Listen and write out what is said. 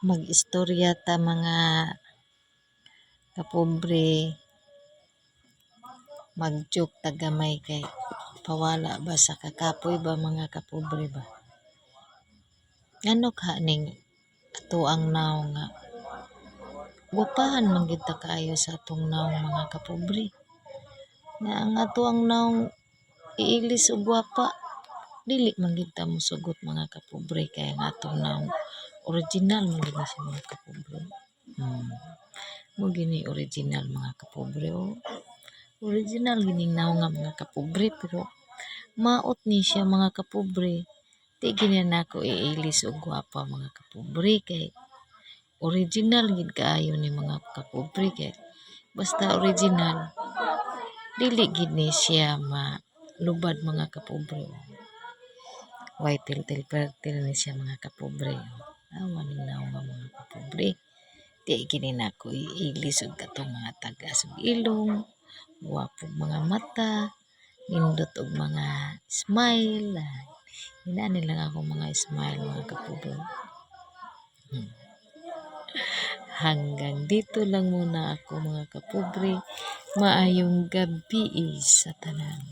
Mag-istorya ta mga kapobre, mag-joke tagamay kay pawala ba sa kakapoy ba mga kapobre ba. Ano ka ning ato ang naw nga gupahan man gid ta kaayo sa atong naong mga kapobre. Nga ang ato ang naong iilis og gwapa dili man gid ta mosugot mga kapobre kay ang atong naong original man gid siya mga kapobre. Mo gini original mga kapobre oh. Original gining naong nga mga kapobre pero maot ni siya mga kapobre. Di gini nako iilis og gwapa mga kapobre kay original gid kaayo ni mga kapobre kay basta original dili gid ni siya malubad mga kapobre. Why tiltil ni siya mga kapobre. Awa ning naong nga mga kapobre. Di gini nako iilis og katong mga tagas og ilong, guwapo mga mata, nindot og mga smile. Hinani lang ako mga smile mga kapobre. Hanggang dito lang muna ako mga kapobre. Maayong gabi sa tanan.